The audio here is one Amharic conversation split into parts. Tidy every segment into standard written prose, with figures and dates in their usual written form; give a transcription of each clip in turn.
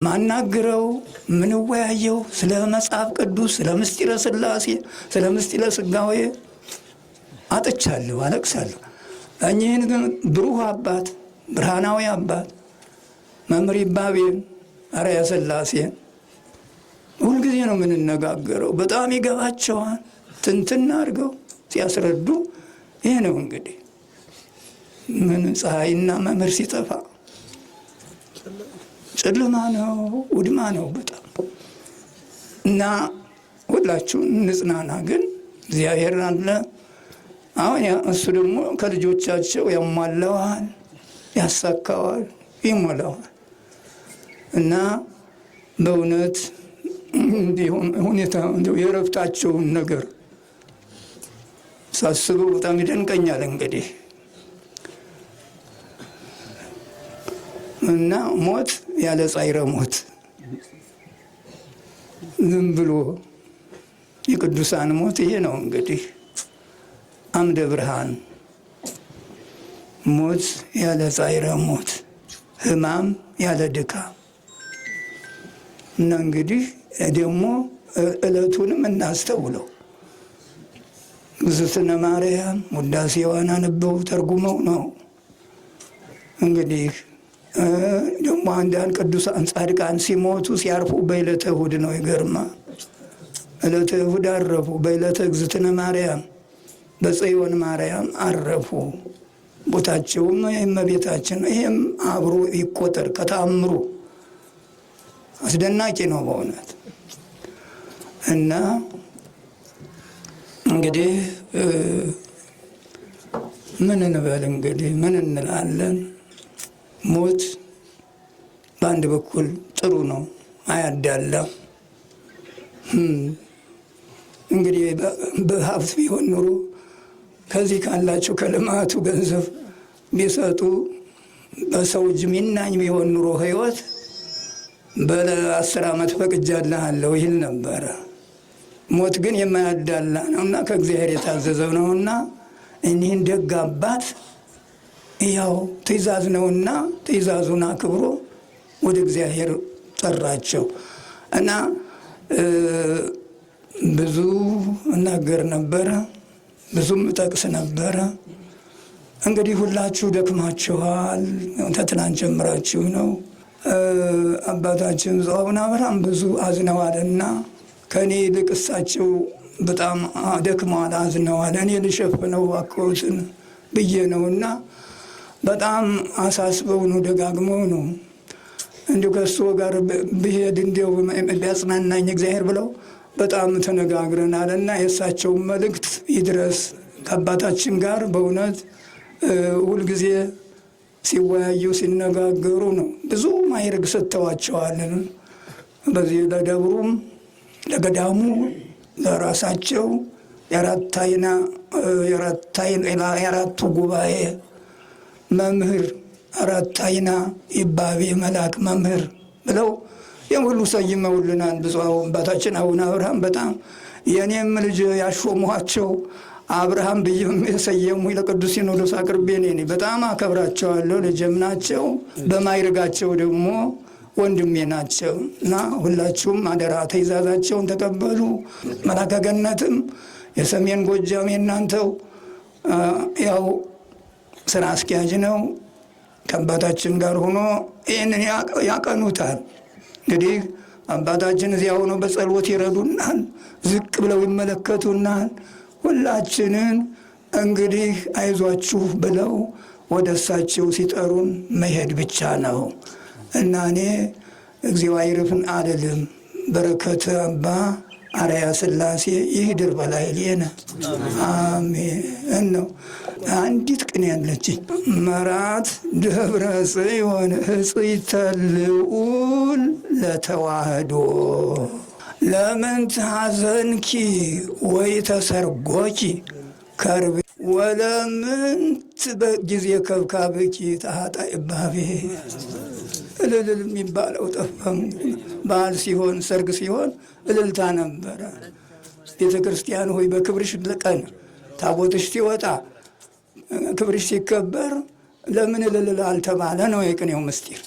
ማናግረው ምንወያየው ስለ መጽሐፍ ቅዱስ፣ ስለ ምስጢረ ሥላሴ፣ ስለ ምስጢረ ሥጋዌ አጥቻለሁ፣ አለቅሳለሁ። እኚህን ግን ብሩህ አባት፣ ብርሃናዊ አባት መምህር ይባቤን አርአያ ሥላሴን ሁልጊዜ ነው የምንነጋገረው። በጣም ይገባቸዋል። ትንትና አድርገው ሲያስረዱ ይሄ ነው እንግዲህ ምን ፀሐይና መምህር ሲጠፋ ጨለማ ነው፣ ውድማ ነው በጣም እና ሁላችሁም እንጽናና። ግን እግዚአብሔር አለ። አሁን እሱ ደግሞ ከልጆቻቸው ያሟላዋል፣ ያሳካዋል፣ ይሞላዋል እና በእውነት ሁኔታ የረፍታቸውን ነገር ሳስበው በጣም ይደንቀኛል። እንግዲህ እና ሞት ያለ ጻይረ ሞት ዝም ብሎ የቅዱሳን ሞት ይሄ ነው እንግዲህ አምደ ብርሃን ሞት ያለ ጻይረ ሞት፣ ሕማም ያለ ድካም እና እንግዲህ ደግሞ ዕለቱንም እናስተውለው። እግዝእትነ ማርያም ውዳሴዋን አንበው ተርጉመው ነው እንግዲህ ደግሞ አንዳንድ ቅዱሳን ጻድቃን ሲሞቱ ሲያርፉ በዕለተ እሑድ ነው። ይገርማ ዕለተ እሑድ አረፉ። በዕለተ እግዝእትነ ማርያም በጽዮን ማርያም አረፉ። ቦታቸውም እመቤታችን። ይሄም አብሮ ይቆጠር ከተአምሩ። አስደናቂ ነው በእውነት እና እንግዲህ ምን እንበል እንግዲህ ምን እንላለን? ሞት በአንድ በኩል ጥሩ ነው፣ አያዳላም። እንግዲህ በሀብት ቢሆን ኑሮ ከዚህ ካላቸው ከልማቱ ገንዘብ ቢሰጡ በሰው እጅ ሚናኝ ቢሆን ኑሮ ሕይወት በ10 ዓመት ፈቅጃለሁ ይል ነበረ። ሞት ግን የማያዳላ ነውና ከእግዚአብሔር የታዘዘው ነውና እኒህን ደግ አባት ያው ትእዛዝ ነውና ትእዛዙን አክብሮ ወደ እግዚአብሔር ጠራቸው እና ብዙ እናገር ነበረ፣ ብዙም ጠቅስ ነበረ። እንግዲህ ሁላችሁ ደክማችኋል። ተትናንት ጀምራችሁ ነው። አባታችን ብፁዕ አቡነ አብርሃም ብዙ አዝነዋልና ከእኔ ይልቅ እሳቸው በጣም ደክመዋል፣ አዝነዋል። እኔ ልሸፍነው እባክዎትን ብዬ ነውና በጣም አሳስበው ነው፣ ደጋግመው ነው እንዲሁ ከእሱ ጋር ብሄድ እንዲው ቢያጽናናኝ እግዚአብሔር ብለው በጣም ተነጋግረናል እና የእሳቸውን መልእክት ይድረስ ከአባታችን ጋር በእውነት ሁልጊዜ ሲወያዩ ሲነጋገሩ ነው። ብዙ ማዕረግ ሰጥተዋቸዋል። በዚህ ለደብሩም ለገዳሙ ለራሳቸው የአራቱ ጉባኤ መምህር አራት አይና ይባቤ መልአክ መምህር ብለው ይህም ሁሉ ሰይመውልናል። ብፁዕ አባታችን አቡነ አብርሃም በጣም የእኔም ልጅ ያሾሟቸው አብርሃም ብዬም የሰየሙ ለቅዱስ ሲኖዶስ አቅርቤ እኔ በጣም አከብራቸዋለሁ። ልጅም ናቸው፣ በማይርጋቸው ደግሞ ወንድሜ ናቸው እና ሁላችሁም አደራ ትእዛዛቸውን ተቀበሉ። መልአከ ገነትም የሰሜን ጎጃም የእናንተው ያው ስራ አስኪያጅ ነው። ከአባታችን ጋር ሆኖ ይህንን ያቀኑታል። እንግዲህ አባታችን እዚያ ሆኖ በጸሎት ይረዱናል፣ ዝቅ ብለው ይመለከቱናል። ሁላችንን እንግዲህ አይዟችሁ ብለው ወደ እሳቸው ሲጠሩን መሄድ ብቻ ነው እና እኔ እግዚኦ አይርፍን አልልም። በረከተ አባ አርአያ ሥላሴ ይህድር በላዕሌነ አሜን ነው። አንዲት ቅኔ ያለችኝ መራት ደብረ ጽዮን ሕጽይተ ልዑል ለተዋህዶ ለምን ታዘንኪ ወይ ተሰርጎኪ ከርቤ ወለምንት በጊዜ ከብካብኪ ታሃጣ ይባቤ። እልል የሚባለው ጠፋም። በዓል ሲሆን ሰርግ ሲሆን እልልታ ነበረ። ቤተ ክርስቲያን ሆይ በክብርሽ ቀን ታቦትሽ ሲወጣ ክብርሽ ሲከበር ለምን እልል አልተባለ ነው የቅኔው ምስጢር።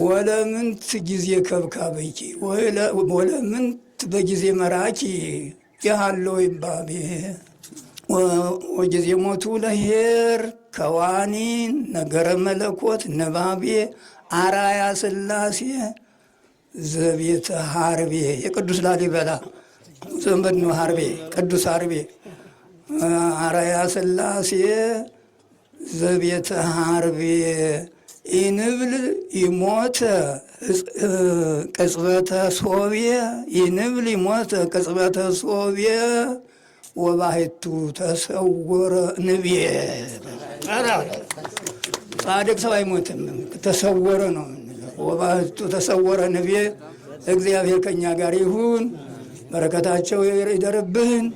ወለምንት ጊዜ ከብካበኪ ወለምንት በጊዜ መራኪ ያለው ይባቤ ወጊዜ ሞቱ ለሄር ከዋኒን ነገረ መለኮት ነባቤ አራያ ሥላሴ ዘቤተ ሀርቤ የቅዱስ ላሊበላ ዘንበድ ነው። ሀርቤ ቅዱስ ሀርቤ አራያ ሥላሴ ዘቤተ ሀርቤ ኢንብል ይሞተ ቅጽበተ ሶብየ ኢንብል ይሞተ ቅጽበተ ሶብየ ወባሕቱ ተሰወረ ንብየ። ጻድቅ ሰው አይሞትም፣ ተሰወረ ነው። ወባሕቱ ተሰወረ ንብየ። እግዚአብሔር ከእኛ ጋር ይሁን፣ በረከታቸው ይደርብን።